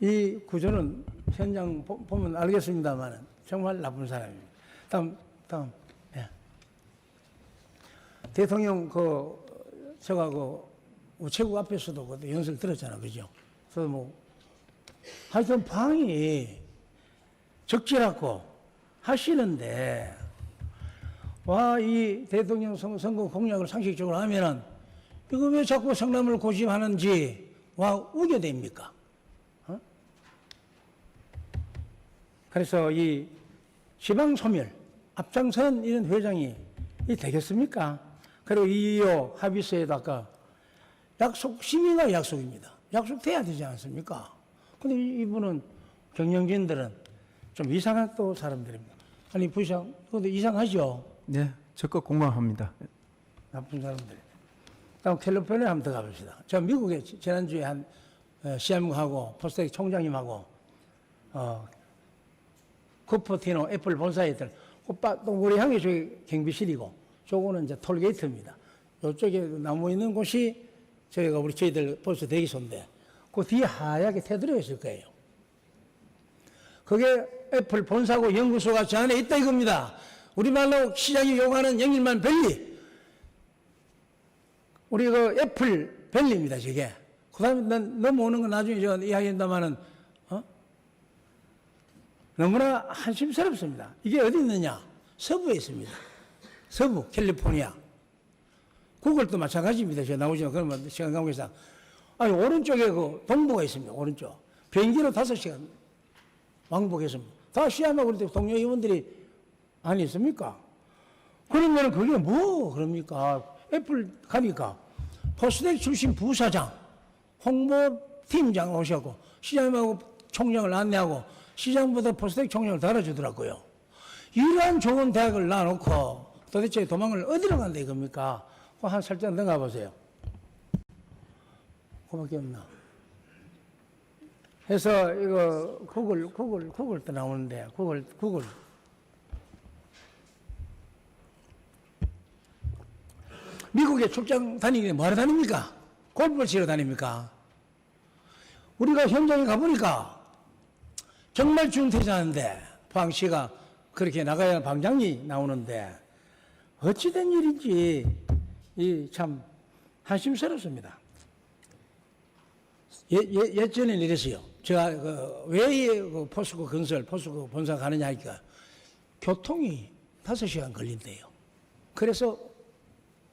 이 구조는 현장 보면 알겠습니다만 정말 나쁜 사람입니다. 다음. 예. 대통령 제가 우체국 앞에서도 그 연설 들었잖아, 그죠? 그래서 하여튼 포항이 적지라고 하시는데 이 대통령 선거 공약을 상식적으로 하면은 이거 왜 자꾸 성남을 고집하는지 우겨댑니까? 그래서 이 지방소멸 앞장선 이런 회장이 되겠습니까? 그리고 이요 합의서에다가 시민과 약속입니다. 약속돼야 되지 않습니까? 근데 이분은 경영진들은 좀 이상한 또 사람들입니다. 아니 부시장 그것도 이상하죠? 네, 적극 공감합니다. 나쁜 사람들. 다음 캘리포니아 한번 더 가봅시다. 저 미국에 지난주에 한 시장하고 포스텍 총장님하고 쿠퍼티노 애플 본사에 있던 동굴이 향이 저기 경비실이고 저거는 이제 톨게이트입니다. 이쪽에 나무 있는 곳이 저희들 벌써 대기소인데 그 뒤에 하얗게 테두리가 있을 거예요. 그게 애플 본사고 연구소가 저 안에 있다 이겁니다. 우리말로 시장이 요구하는 영일만 밸리. 우리 애플 밸리입니다, 저게. 그 다음에 넘어오는 건 나중에 제가 이야기한다마는, 너무나 한심스럽습니다. 이게 어디 있느냐? 서부에 있습니다. 서부, 캘리포니아. 구글도 마찬가지입니다. 제가 나오지만, 그러면 시간 관계상. 오른쪽에 동부가 있습니다. 오른쪽. 비행기로 5시간 왕복했습니다. 다 시험하고 그럴 때 동료 의원들이 아니 있습니까? 그러면 그게 그럽니까? 애플 가니까 포스텍 출신 부사장, 홍보팀장 오셨고 시장님하고 총장을 안내하고 시장보다 포스텍 총장을 달아주더라고요. 이러한 좋은 대학을 놔놓고 도대체 도망을 어디로 간다 이겁니까? 그거 한 살짝 넘어가 보세요. 그거밖에 없나? 해서 이거 구글 또 나오는데 구글 미국에 출장 다니기 뭐하러 다닙니까? 골프를 치러 다닙니까? 우리가 현장에 가보니까 정말 중퇴자인데 포항시가 그렇게 나가야 방장이 나오는데 어찌된 일인지 참 한심스럽습니다. 예전에는 이랬어요. 제가 왜 포스코 건설, 포스코 본사 가느냐 하니까 교통이 5시간 걸린대요. 그래서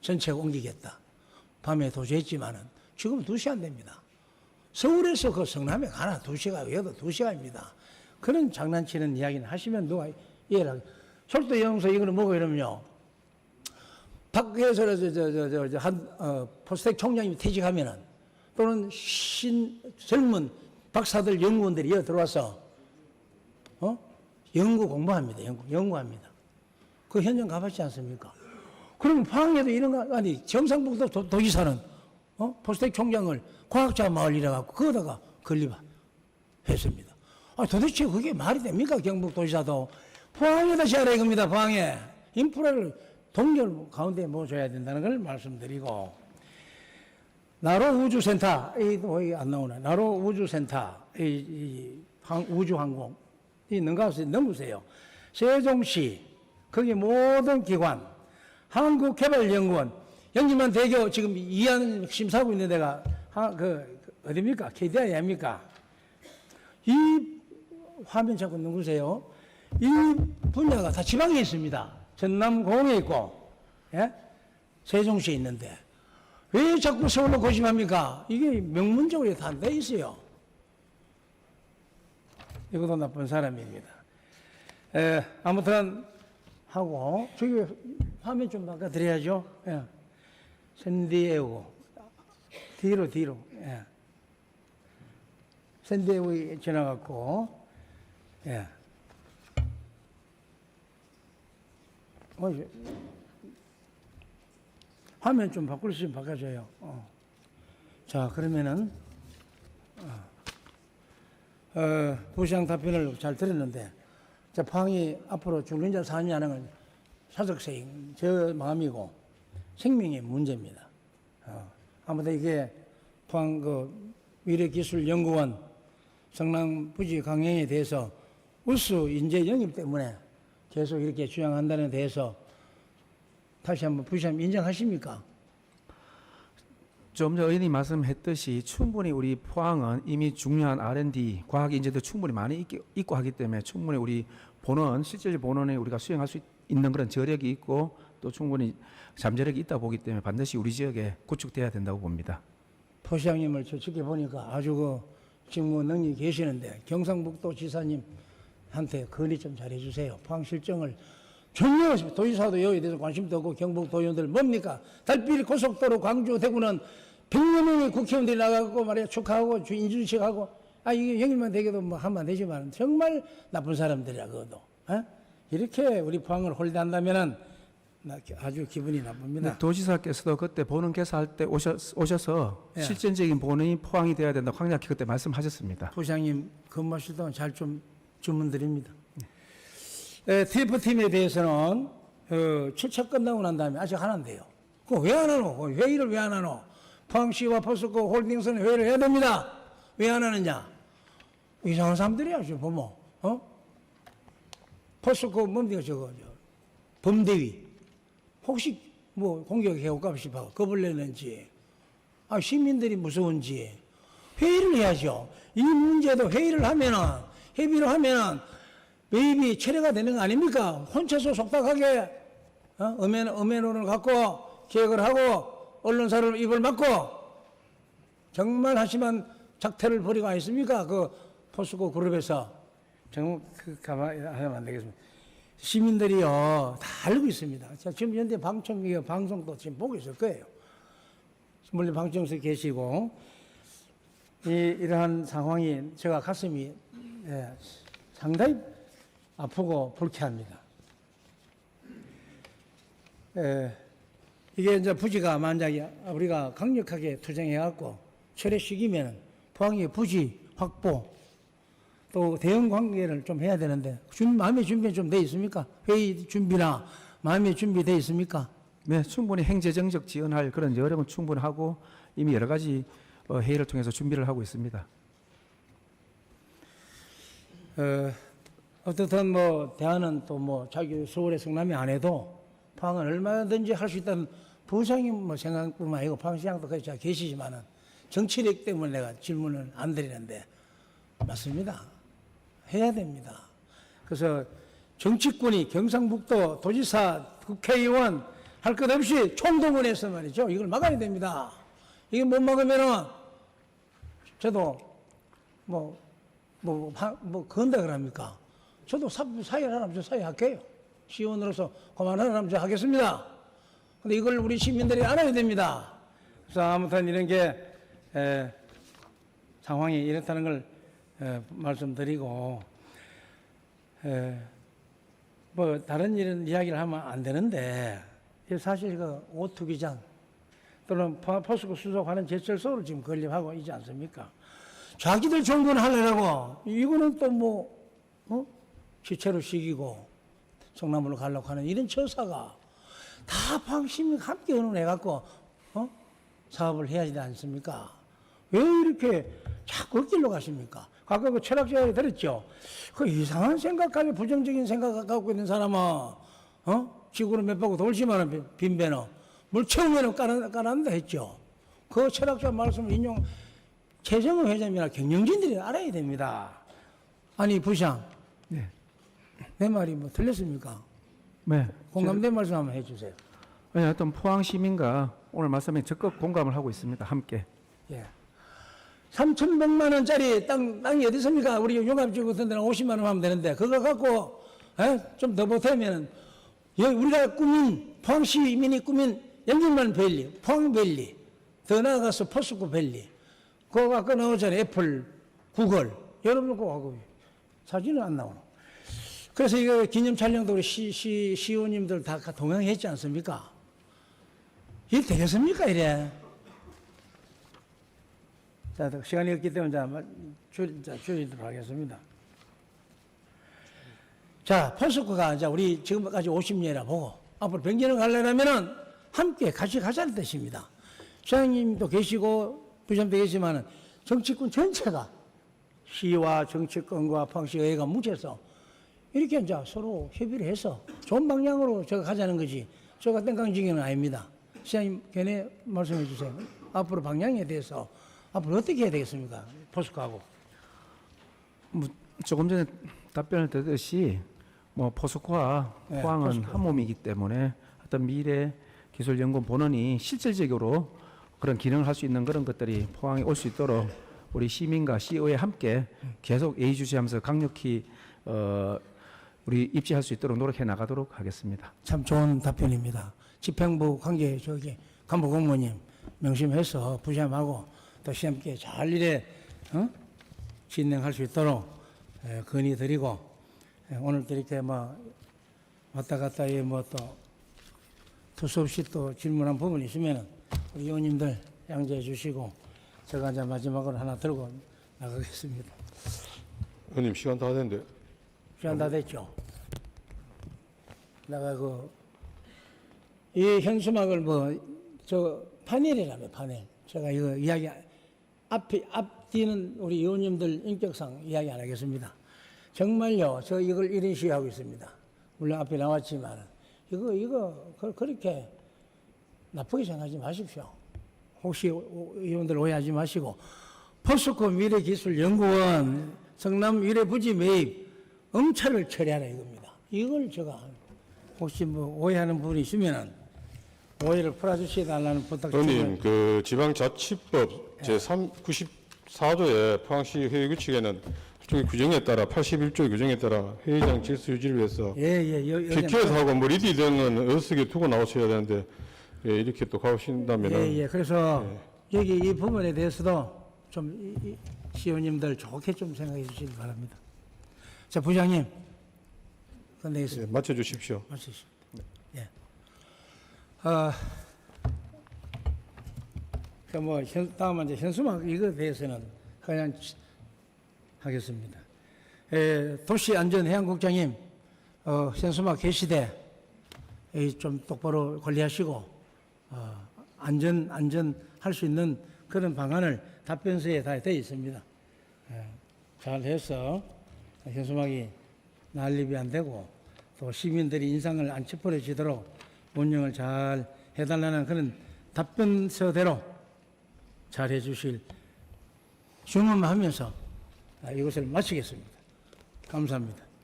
전체가 옮기겠다. 밤에 도주했지만은 지금 2시간 됩니다. 서울에서 그 성남에 가나 2시간, 외도 2시간입니다. 그런 장난치는 이야기는 하시면 누가 이해를 하겠 솔도 영서 이거는 뭐고 이러면요. 밖에서 포스텍 총장님이 퇴직하면은 또는 젊은 박사들 연구원들이 여기 들어와서 연구 공부합니다. 연구합니다. 그 현장 가봤지 않습니까? 그러면 포항에도 이런 거 아니 경상북도 도지사는 포스텍 총장을 과학자 마을이라 갖고 거기다가 건립했습니다. 도대체 그게 말이 됩니까? 경북도지사도 포항에다 지어라 이겁니다. 포항에 인프라를 동결 가운데 모셔야 된다는 걸 말씀드리고 나로 우주센터 이 안 나오네. 나로 우주센터 우주항공 이 넘으세요. 세종시 거기 모든 기관 한국개발연구원 영진만 대교 지금 이안 심사하고 있는 데가 어디입니까? KDI 아닙니까? 이 화면 자꾸 누구세요? 이 분야가 다 지방에 있습니다. 전남공에 있고 세종시에 있는데 왜 자꾸 서울로 고심합니까? 이게 명문적으로 다 안 돼 있어요. 이것도 나쁜 사람입니다. 아무튼 하고 저기 화면 좀 바꿔드려야죠. 샌디에고 뒤로 샌디에고에 지나갔고 화면 좀 바꿀 수 있으면 바꿔줘요. 자, 그러면은, 부시장 답변을 잘 들었는데, 자, 포항이 앞으로 중견자 사업이 하는 건 사적생, 저 마음이고, 생명의 문제입니다. 아무튼 이게 포항 미래기술연구원 성남 부지 강행에 대해서 우수 인재 영입 때문에 계속 이렇게 주장한다는 데 대해서 다시 한번 부시장 인정하십니까? 좀 전 의원님 말씀했듯이 충분히 우리 포항은 이미 중요한 R&D 과학 인재도 충분히 많이 있고 하기 때문에 충분히 우리 실질 본원에 우리가 수행할 수 있는 그런 저력이 있고 또 충분히 잠재력이 있다 보기 때문에 반드시 우리 지역에 구축돼야 된다고 봅니다. 포시장님을 저 지켜보니까 아주 직무 능력이 계시는데 경상북도 지사님한테 건의 좀 잘해주세요. 포항 실정을 전혀 도지사도 여기에 대해서 관심도 없고 경북도 의원들 뭡니까? 달빛 고속도로 광주 대구는 100여 명의 국회의원들이 나가고 말이야 축하하고 인준식하고 이게 영일만 되게도 뭐 하면 되지만 정말 나쁜 사람들이야 그것도. 이렇게 우리 포항을 홀대한다면은 아주 기분이 나쁩니다. 도지사께서도 그때 보는 개사할 때 오셔서 실전적인 본원이 포항이 돼야 된다고 강력히 그때 말씀하셨습니다. 부장님 근무하실 동안 잘 좀 주문 드립니다. TF팀에 대해서는 출처 끝나고 난 다음에 아직 안 한대요. 그거 왜 안 하노? 회의를 왜 안 하노? 포항시와 포스코 홀딩스는 회의를 해야 됩니다. 왜 안 하느냐? 이상한 사람들이야, 저 보면. 포스코 뭡니까, 범대위. 혹시 뭐 공격해올까 싶어 겁을 내는지, 시민들이 무서운지 회의를 해야죠. 이 문제도 회의를 하면은, 협의를 하면은 매입이 철회가 되는 거 아닙니까? 혼자서 속닥하게 엄연론을 갖고 계획을 하고 언론사를 입을 막고 정말 한심한 작태를 벌이고 있습니까? 그 포스코 그룹에서 정말 가만히 하면 안 되겠습니다. 시민들이요 다 알고 있습니다. 지금 현재 방송도 지금 보고 있을 거예요. 물론 방청석에 계시고 이러한 상황이 제가 가슴이 상당히 아프고 불쾌합니다. 이게 이제 부지가 만약에 우리가 강력하게 투쟁해갖고 철회시키면 포항의 부지 확보 또 대응 관계를 좀 해야 되는데 마음의 준비는 좀 돼 있습니까? 회의 준비나 마음의 준비 돼 있습니까? 네, 충분히 행재정적 지원할 그런 여력은 충분하고 이미 여러 가지 회의를 통해서 준비를 하고 있습니다. 어떻든 뭐 대안은 또 뭐 자기 서울의 성남이 안 해도 포항은 얼마든지 할 수 있다는 부장님 뭐 생각뿐만 아니고 포항시장도 거기 계시지만은 정치력 때문에 내가 질문을 안 드리는데 맞습니다. 해야 됩니다. 그래서 정치권이 경상북도 도지사 국회의원 할 것 없이 총동원해서 말이죠. 이걸 막아야 됩니다. 이게 못 막으면은 저도 뭐 건다 그럽니까? 저도 사회하라면 저 사회할게요. 시의원으로서 그만하라면 저 하겠습니다. 근데 이걸 우리 시민들이 알아야 됩니다. 그래서 아무튼 이런 게 상황이 이렇다는 걸 말씀드리고 뭐 다른 이런 이야기를 하면 안 되는데 사실 그 오투기장 또는 포스코 수속하는 제철소를 지금 건립하고 있지 않습니까? 자기들 정권하려고 이거는 또 뭐 시체로 시키고 성남으로 가려고 하는 이런 처사가 다 포항시민 함께 의논해갖고 사업을 해야 되지 않습니까? 왜 이렇게 자꾸 엇길로 가십니까? 아까 그 철학자가 들었죠? 그 이상한 생각하며 부정적인 생각 갖고 있는 사람은 지구를 몇 바퀴 돌지만은 빈배너 물 채우면은 까는다 했죠. 그 철학자 말씀을 인용 최정호 회장이나 경영진들이 알아야 됩니다. 아니 부장, 네. 내 말이 뭐 틀렸습니까? 네. 공감된 말씀 한번 해주세요. 아니, 어떤 포항 시민과 오늘 말씀에 적극 공감을 하고 있습니다. 함께. 예. 3,100만 원짜리 땅이 어디 있습니까? 우리 용암지구 같은 데는 50만 원 하면 되는데 그거 갖고 좀 더 보태면 우리가 포항 시민이 꾸민 영진만 밸리, 포항 밸리, 더 나아가서 포스코 밸리 그거 갖고 나오잖아요. 애플, 구글 여러분들 그거 하고 사진은 안 나오노. 그래서 이거 기념 촬영도 우리 시의원님들 다 동행했지 않습니까? 이게 되겠습니까 이래? 자, 시간이 없기 때문에 줄이도록 하겠습니다. 자, 포스코가 이제 우리 지금까지 50년이라 보고 앞으로 100년을 가려면은 함께 같이 가자는 뜻입니다. 시장님도 계시고 부장도 계시지만은 정치권 전체가 시와 정치권과 포항시의회가 뭉쳐서 이렇게 이제 서로 협의를 해서 좋은 방향으로 제가 가자는 거지. 제가 땡깡지기는 아닙니다. 시장님 견해 말씀해 주세요. 앞으로 방향에 대해서 앞으로 어떻게 해야 되겠습니까? 포스코하고. 뭐 조금 전에 답변을 드렸듯이 뭐 포스코와 네, 포항은 포스코. 한 몸이기 때문에 어떤 미래 기술 연구원 본원이 실질적으로 그런 기능을 할 수 있는 그런 것들이 포항에 올 수 있도록 우리 시민과 시의회 함께 계속 예의주시하면서 강력히 우리 입지할 수 있도록 노력해 나가도록 하겠습니다. 참 좋은 답변입니다. 집행부 관계 간부 공무원님 명심해서 부시함하고 또 시험께 잘 일에 진행할 수 있도록 건의드리고 오늘도 이렇게 뭐 왔다 갔다 또 투수 없이 또 질문한 부분이 있으면은 우리 의원님들 양지해 주시고 제가 이제 마지막으로 하나 들고 나가겠습니다. 의원님 시간 다 됐는데. 시간 다 됐죠? 내가 이 현수막을 파넬이라며 파넬. 제가 이거 이야기 앞뒤는 우리 의원님들 인격상 이야기 안 하겠습니다. 정말요, 저 이걸 이런 시하고 있습니다. 물론 앞에 나왔지만 이거 그렇게 나쁘게 생각하지 마십시오. 혹시 의원들 오해하지 마시고 포스코 미래기술연구원 성남 미래부지 매입 엄차를 처리하라 이겁니다. 이걸 제가 혹시 오해하는 부분이 있으면은 오해를 풀어주시게 달라는 부탁드립니다. 의원님, 그 지방자치법 제94조의 포항시 회의 규칙에는 일종의 규정에 따라 81조의 규정에 따라 회의장 질서 유지를 위해서 PQ에서 하고 뭐 리디 등은 어쓰게 두고 나오셔야 되는데 이렇게 또 가오신다면은 그래서 여기 이 부분에 대해서도 좀 시의원님들 좋게 좀 생각해 주시기 바랍니다. 자, 부장님. 예, 끝내겠습니다. 맞춰주십시오. 맞으십니다. 예. 다음은 이제 현수막 이거에 대해서는 그냥 하겠습니다. 도시안전해양국장님, 현수막 게시대 좀 똑바로 관리하시고 안전할 수 있는 그런 방안을 답변서에 다 되어 있습니다. 잘 해서 현수막이 난립이 안 되고 또 시민들이 인상을 안 찌푸려지도록 운영을 잘 해달라는 그런 답변서대로 잘 해주실 주문하면서 이것을 마치겠습니다. 감사합니다.